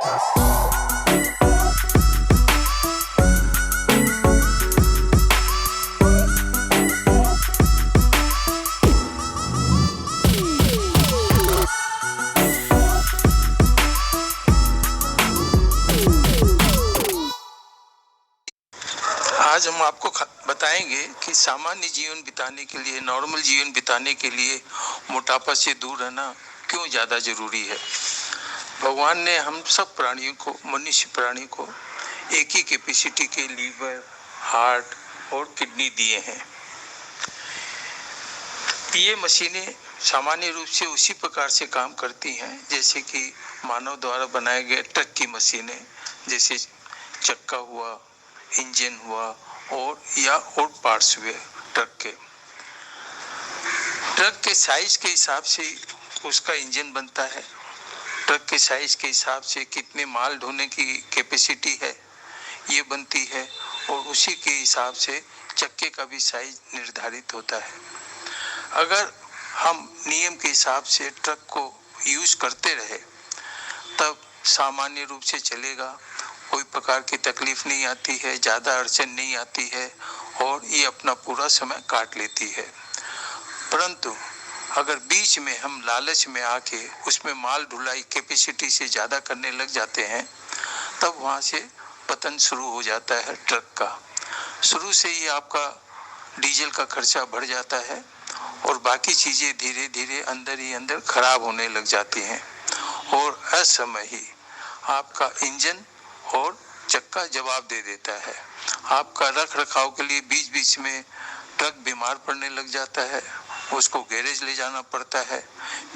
आज हम आपको बताएंगे कि सामान्य जीवन बिताने के लिए, नॉर्मल जीवन बिताने के लिए मोटापा से दूर रहना क्यों ज़्यादा ज़रूरी है। भगवान ने हम सब प्राणियों को, मनुष्य प्राणी को एक ही कैपेसिटी के लीवर, हार्ट और किडनी दिए हैं। ये मशीनें सामान्य रूप से उसी प्रकार से काम करती हैं जैसे कि मानव द्वारा बनाए गए ट्रक की मशीनें, जैसे चक्का हुआ, इंजन हुआ और पार्ट्स हुए ट्रक के साइज के हिसाब से उसका इंजन बनता है। ट्रक के साइज के हिसाब से कितने माल ढोने की कैपेसिटी है ये बनती है, और उसी के हिसाब से चक्के का भी साइज निर्धारित होता है। अगर हम नियम के हिसाब से ट्रक को यूज करते रहे तब सामान्य रूप से चलेगा, कोई प्रकार की तकलीफ नहीं आती है, ज़्यादा अड़चन नहीं आती है और ये अपना पूरा समय काट लेती है। परंतु अगर बीच में हम लालच में आके उसमें माल ढुलाई कैपेसिटी से ज़्यादा करने लग जाते हैं तब वहाँ से पतन शुरू हो जाता है ट्रक का। शुरू से ही आपका डीजल का खर्चा बढ़ जाता है और बाकी चीज़ें धीरे धीरे अंदर ही अंदर खराब होने लग जाती हैं और असमय ही आपका इंजन और चक्का जवाब दे देता है। आपका रख रखाव के लिए बीच बीच में ट्रक बीमार पड़ने लग जाता है, उसको गैरेज ले जाना पड़ता है,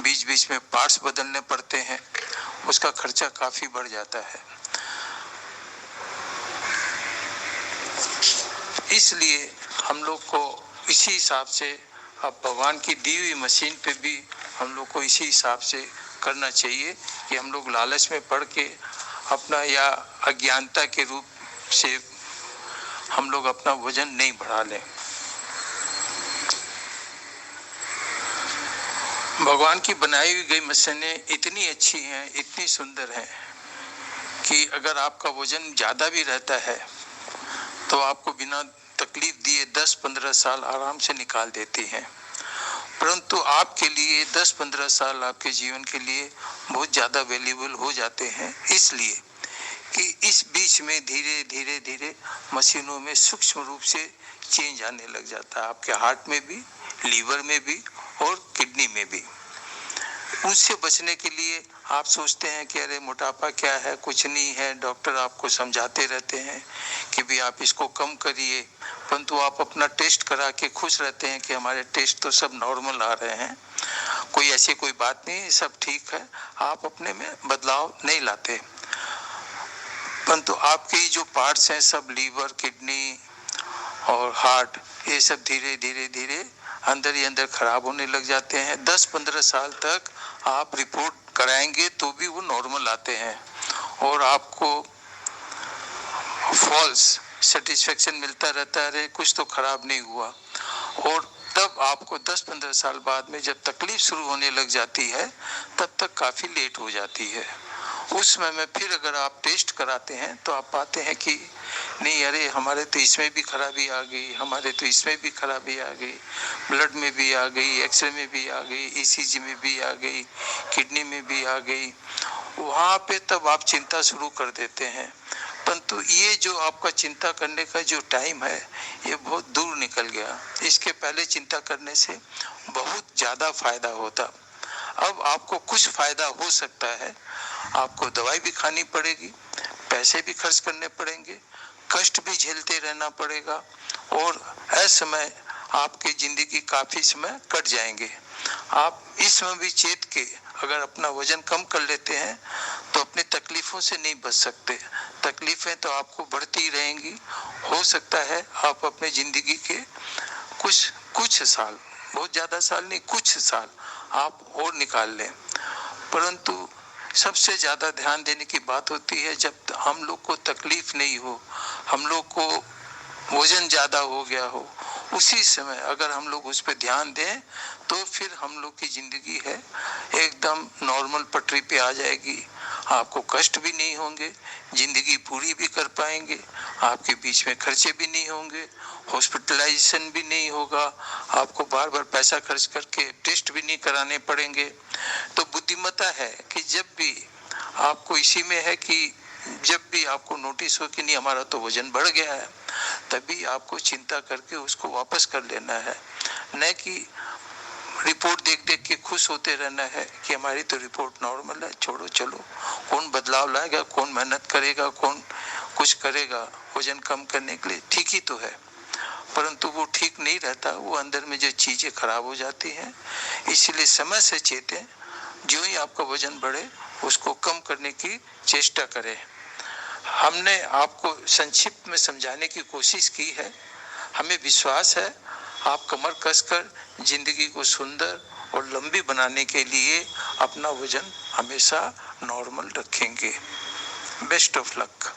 बीच बीच में पार्ट्स बदलने पड़ते हैं, उसका खर्चा काफ़ी बढ़ जाता है। इसलिए हम लोग को इसी हिसाब से, अब भगवान की दी हुई मशीन पे भी हम लोग को इसी हिसाब से करना चाहिए कि हम लोग लालच में पड़ के अपना या अज्ञानता के रूप से हम लोग अपना वजन नहीं बढ़ा लें। भगवान की बनाई हुई गई मशीनें इतनी अच्छी हैं, इतनी सुंदर हैं कि अगर आपका वजन ज़्यादा भी रहता है तो आपको बिना तकलीफ दिए 10-15 साल आराम से निकाल देती हैं। परंतु आपके लिए 10-15 साल आपके जीवन के लिए बहुत ज़्यादा वैल्यूएबल हो जाते हैं, इसलिए कि इस बीच में धीरे धीरे धीरे मशीनों में सूक्ष्म रूप से चेंज आने लग जाता है, आपके हार्ट में भी, लीवर में भी और किडनी में भी। उससे बचने के लिए आप सोचते हैं कि अरे मोटापा क्या है, कुछ नहीं है, डॉक्टर आपको समझाते रहते हैं कि भी आप इसको कम करिए, परंतु आप अपना टेस्ट करा के खुश रहते हैं कि हमारे टेस्ट तो सब नॉर्मल आ रहे हैं, कोई ऐसी कोई बात नहीं, सब ठीक है। आप अपने में बदलाव नहीं लाते, परंतु आपके जो पार्ट्स हैं सब लीवर, किडनी और हार्ट, ये सब धीरे धीरे धीरे अंदर ही अंदर खराब होने लग जाते हैं। 10-15 साल तक आप रिपोर्ट कराएंगे तो भी वो नॉर्मल आते हैं और आपको फॉल्स सेटिस्फेक्शन मिलता रहता है, अरे कुछ तो खराब नहीं हुआ। और तब आपको 10-15 साल बाद में जब तकलीफ शुरू होने लग जाती है तब तक काफ़ी लेट हो जाती है। उस समय में फिर अगर आप टेस्ट कराते हैं तो आप पाते हैं कि नहीं, अरे हमारे तो इसमें भी खराबी आ गई, हमारे तो इसमें भी खराबी आ गई, ब्लड में भी आ गई, एक्सरे में भी आ गई, ईसीजी में भी आ गई, किडनी में भी आ गई। वहाँ पे तब आप चिंता शुरू कर देते हैं, परंतु ये जो आपका चिंता करने का जो टाइम है ये बहुत दूर निकल गया। इसके पहले चिंता करने से बहुत ज़्यादा फायदा होता। अब आपको कुछ फायदा हो सकता है, आपको दवाई भी खानी पड़ेगी, पैसे भी खर्च करने पड़ेंगे, कष्ट भी झेलते रहना पड़ेगा और असमय आपकी जिंदगी काफी समय कट जाएंगे। आप इसमें भी चेत के अगर अपना वजन कम कर लेते हैं तो अपनी तकलीफों से नहीं बच सकते, तकलीफें तो आपको बढ़ती ही रहेंगी। हो सकता है आप अपने जिंदगी के कुछ साल, बहुत ज्यादा साल नहीं, कुछ साल आप और निकाल लें, परंतु सबसे ज्यादा ध्यान देने की बात होती है जब हम लोग को तकलीफ नहीं हो, हम लोग को वजन ज्यादा हो गया हो, उसी समय अगर हम लोग उस पर ध्यान दें तो फिर हम लोग की जिंदगी है एकदम नॉर्मल पटरी पे आ जाएगी। आपको कष्ट भी नहीं होंगे, जिंदगी पूरी भी कर पाएंगे, आपके बीच में खर्चे भी नहीं होंगे, हॉस्पिटलाइजेशन भी नहीं होगा, आपको बार बार पैसा खर्च करके टेस्ट भी नहीं कराने पड़ेंगे। तो बुद्धिमत्ता है कि जब भी आपको इसी में है कि जब भी आपको नोटिस हो कि नहीं हमारा तो वजन बढ़ गया है, तभी आपको चिंता करके उसको वापस कर लेना है, न कि रिपोर्ट देख देख के खुश होते रहना है कि हमारी तो रिपोर्ट नॉर्मल है, छोड़ो चलो। कौन बदलाव लाएगा, कौन मेहनत करेगा, कौन कुछ करेगा वजन कम करने के लिए? ठीक ही तो है, परंतु वो ठीक नहीं रहता, वो अंदर में जो चीजें खराब हो जाती हैं। इसलिए समय से चेतें, जो ही आपका वजन बढ़े उसको कम करने की चेष्टा करें। हमने आपको संक्षिप्त में समझाने की कोशिश की है। हमें विश्वास है आप कमर कसकर जिंदगी को सुंदर और लंबी बनाने के लिए अपना वजन हमेशा नॉर्मल रखेंगे। Best of luck.